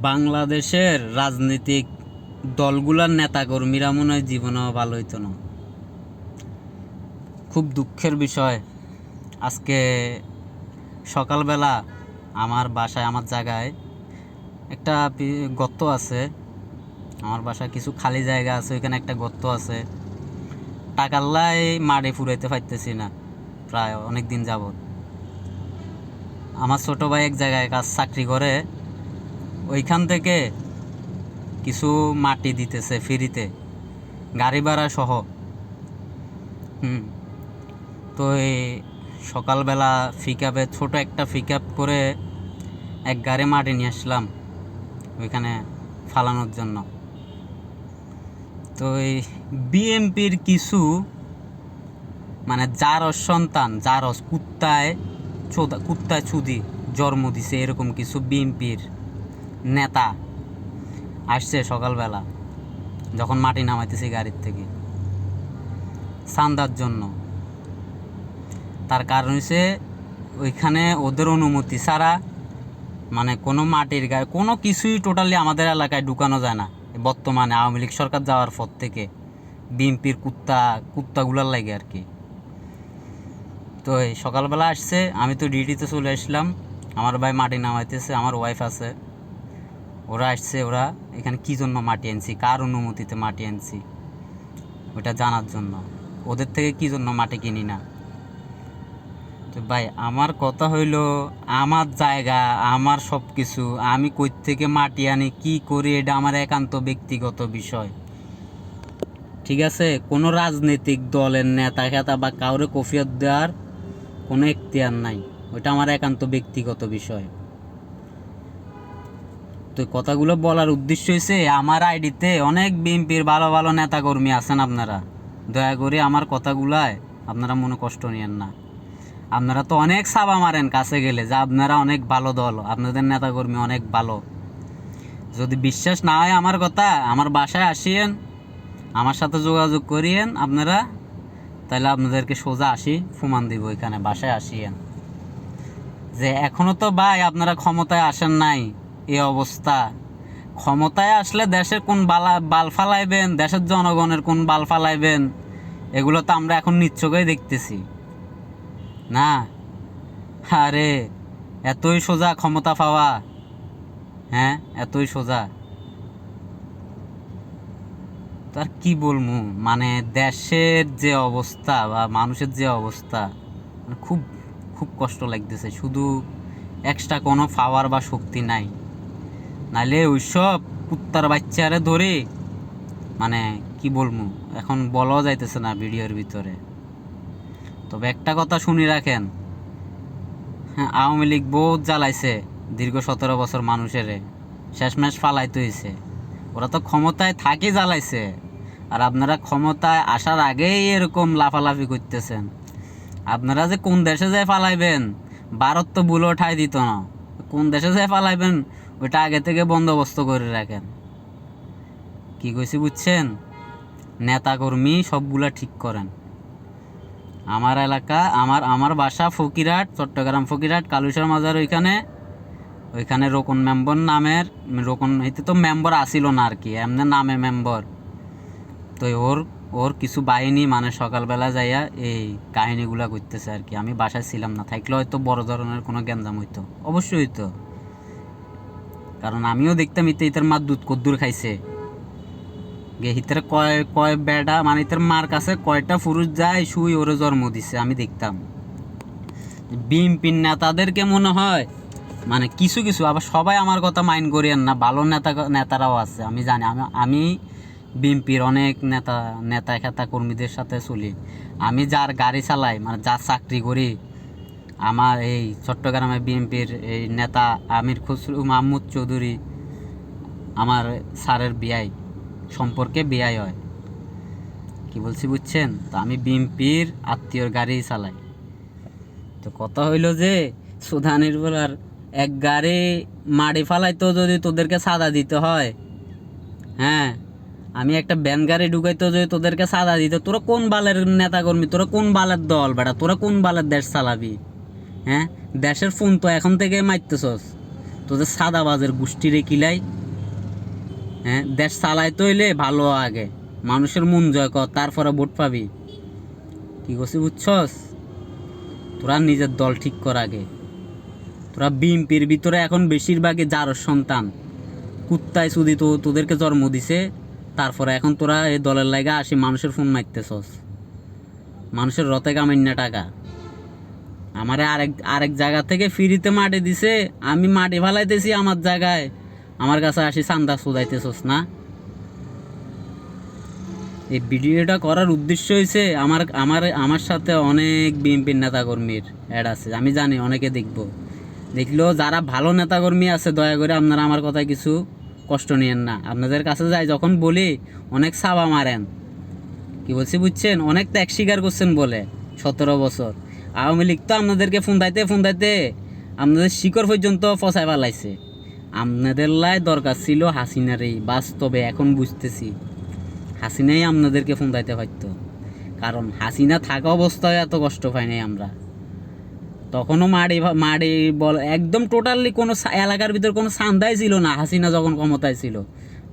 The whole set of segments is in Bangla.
বাংলাদেশের রাজনৈতিক দলগুলোর নেতাকর্মীরা মনে হয় জীবনেও ভালো হইতো না। খুব দুঃখের বিষয়, আজকে সকালবেলা আমার বাসায়, আমার জায়গায় একটা গর্ত আছে। আমার বাসায় কিছু খালি জায়গা আছে, ওইখানে একটা গর্ত আছে। টাকাল্লাই মাটি ফুরাইতে পারতেছি না, প্রায় অনেক দিন যাবত। আমার ছোটো ভাই এক জায়গায় চাকরি করে, ওইখান থেকে কিছু মাটি দিতেছে ফ্রিতে, গাড়ি ভাড়া সহ। তো এই সকালবেলা পিকআপে, ছোটো একটা পিকআপ করে এক গাড়ি মাটি নিয়ে আসলাম ওইখানে ফালানোর জন্য। তো এই বিএমপির কিছু মানে জারজ সন্তান, জারজ কুত্তায় চুদি জন্ম দিছে, এরকম কিছু বিএমপির নেতা আসছে সকালবেলা, যখন মাটি নামাইতেছে গাড়ির থেকে চাঁদার জন্য। তার কারণ হচ্ছে ওইখানে ওদের অনুমতি ছাড়া মানে কোনো মাটির গায়ে কোনো কিছুই টোটালি আমাদের এলাকায় ঢুকানো যায় না। বর্তমানে আওয়ামী লীগ সরকার যাওয়ার পর থেকে বিএনপির কুত্তাগুলার লাগে আর কি। তো এই সকালবেলা আসছে, আমি তো ডিউটিতে চলে আসলাম, আমার ভাই মাটি নামাইতেছে, আমার ওয়াইফ আছে, ওরা আসছে। ওরা এখানে কী জন্য মাটি আনছি, কার অনুমতিতে মাটি আনছি ওটা জানার জন্য। ওদের থেকে কী জন্য মাটি কিনি না। তো ভাই, আমার কথা হইল, আমার জায়গা, আমার সব কিছু, আমি কই থেকে মাটি আনি, কি করি, এটা আমার একান্ত ব্যক্তিগত বিষয়। ঠিক আছে, কোনো রাজনৈতিক দলের নেতা খেতা বা কাউরে কফিয়ত দেওয়ার কোনো এখতিয়ার নাই, ওইটা আমার একান্ত ব্যক্তিগত বিষয়। তো কথাগুলো বলার উদ্দেশ্য হয়েছে, আমার আইডিতে অনেক বিএনপির ভালো ভালো নেতাকর্মী আছেন, আপনারা দয়া করে আমার কথাগুলায় আপনারা মনে কষ্ট নিয়েন না। আপনারা তো অনেক সাবা মারেন কাছে গেলে যে আপনারা অনেক ভালো দল, আপনাদের নেতাকর্মী অনেক ভালো। যদি বিশ্বাস না হয় আমার কথা, আমার বাসায় আসিয়েন, আমার সাথে যোগাযোগ করিয়েন আপনারা, তাহলে আপনাদেরকে সোজা আসি প্রমাণ দিব, এখানে বাসায় আসিয়েন। যে এখনও তো ভাই আপনারা ক্ষমতায় আসেন নাই, এই অবস্থা। ক্ষমতায় আসলে দেশের কোন বাল ফালাইবেন, দেশের জনগণের কোন বাল ফালাইবেন, এগুলো তো আমরা এখন নিশ্চয়ই দেখতেছি না। আরে এতই সোজা ক্ষমতা পাওয়া? হ্যাঁ, এতই সোজা? তার কি বলবো, মানে দেশের যে অবস্থা বা মানুষের যে অবস্থা, মানে খুব খুব কষ্ট লাগতেছে। শুধু এক্সট্রা কোনো পাওয়ার বা শক্তি নাই, নাইলে ওইসব কুত্তার বাচ্চারে ধরে, মানে কি বলবো, এখন বলাও যাইতেছে না ভিডিওর ভিতরে। তবে একটা কথা শুনি রাখেন, হ্যাঁ, আওয়ামী লীগ বহুত জ্বালাইছে দীর্ঘ 17 বছর মানুষের, শেষমেশ ফালাইতে হয়েছে। ওরা তো ক্ষমতায় থাকি জ্বালাইছে, আর আপনারা ক্ষমতায় আসার আগেই এরকম লাফালাফি করতেছেন। আপনারা যে কোন দেশে যায় ফালাইবেন, ভারত তো বুলো ঠাই দিত না। কোন দেশে যায় ফালাইবেন ওইটা আগে থেকে বন্দোবস্ত করে রাখেন। কি কইছি বুঝছেন? নেতাকর্মী সবগুলা ঠিক করেন। আমার এলাকা, আমার বাসা ফকিরহাট, চট্টগ্রাম ফকিরহাট কালুসর মাজার ওইখানে রোকন মেম্বর নামের, রোকন এতে তো মেম্বর আসিল না আর কি, এমনি নামে মেম্বর। তো ওর কিছু বাহিনী মানে সকালবেলা যাইয়া এই কাহিনীগুলা করতেছে আর কি। আমি বাসায় ছিলাম না, থাকলে হয়তো বড় ধরনের কোনো গ্যাঞ্জাম হইতো, অবশ্যই হইতো। কারণ আমিও দেখতাম ইতার মার দুধ কদ্দুর খাইছে গে, হিতের কয় বেড়া, মানে ইতার মার কাছে কয়টা পুরুষ যায় শুই ওরে জন্ম দিছে, আমি দেখতাম। বিএনপির নেতাদেরকে মনে হয় মানে কিছু কিছু, আবার সবাই আমার কথা মাইন্ড করিয়েন না, ভালো নেতারাও আছে আমি জানি। আমি বিএনপির অনেক নেতা খেতা কর্মীদের সাথে চলি। আমি যার গাড়ি চালাই, মানে যার চাকরি করি, আমার এই চট্টগ্রামে বিএনপির এই নেতা আমির খসরু মাহমুদ চৌধুরী, আমার স্যারের বিয়াই সম্পর্কে বিয়াই হয়। কি বলছি বুঝছেন? তো আমি বিএনপির আত্মীয়র গাড়ি চালাই। তো কথা হইল যে সুধানির বলার এক গাড়ি মাটি ফালাইতো যদি তোদেরকে সাদা দিতে হয়, হ্যাঁ, আমি একটা ব্যান গাড়ি ঢুকাইতো যদি তোদেরকে সাদা দিতে, তোরা কোন বালের নেতা কর্মী, তোরা কোন বালের দল বেটা, তোরা কোন বালের দেশ চালাবি? হ্যাঁ, দেশের ফোন তো এখন থেকে মারতেছস, তোদের সাদাবাজের গোষ্ঠীরে কিলাই। হ্যাঁ, দেশ চালাইতে হইলে ভালো আগে মানুষের মন জয় কর, তারপরে ভোট পাবি। কি করছি বুঝছস? তোরা নিজের দল ঠিক কর আগে। তোরা বিএনপির ভিতরে এখন বেশিরভাগই যার সন্তান কুত্তায় চুদি তো তোদেরকে জন্ম দিছে, তারপরে এখন তোরা এই দলের লাগা আসি মানুষের ফোন মারতেছস, মানুষের রতে কামাই না টাকা। আমারে আরেক জায়গা থেকে ফ্রিতে মাটি দিছে, আমি মাটি ফালাইতেছি আমার জায়গায়, আমার কাছে আসি চান্দা সুদাইতেছস না। এই ভিডিওটা করার উদ্দেশ্য হয়েছে আমার আমার আমার সাথে অনেক বিএনপির নেতাকর্মীর অ্যাড আছে, আমি জানি অনেকে দেখবো। দেখলেও যারা ভালো নেতাকর্মী আছে দয়া করে আপনারা আমার কথায় কিছু কষ্ট নিয়েন না। আপনাদের কাছে যাই যখন বলি অনেক সাবা মারেন। কি বলছি বুঝছেন? অনেক ত্যাগ স্বীকার করছেন বলে 17 বছর আওয়ামী লীগ তো আপনাদেরকে ফোন দাইতে আপনাদের শিকড় পর্যন্ত ফসায় ফেলাইছে। আপনাদের লাই দরকার ছিল হাসিনারই, বাস্তবে এখন বুঝতেছি হাসিনাই আপনাদেরকে ফোন দাইতে পারত, কারণ হাসিনা থাকা অবস্থায় এত কষ্ট পাই নাই আমরা। তখনও মাড়ি বল একদম টোটালি কোনো এলাকার ভিতর কোনো সান্দাই ছিল না। হাসিনা যখন ক্ষমতায় ছিল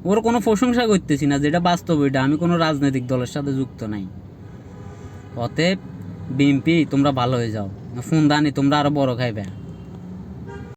ওর কোনো প্রশংসা করতেছি না, যেটা বাস্তব এটা। আমি কোনো রাজনৈতিক দলের সাথে যুক্ত নাই। অতএব বিএনপি তোমরা ভালো হয়ে যাও, ফোন দানি তোমরা আরো বড় খাইবে।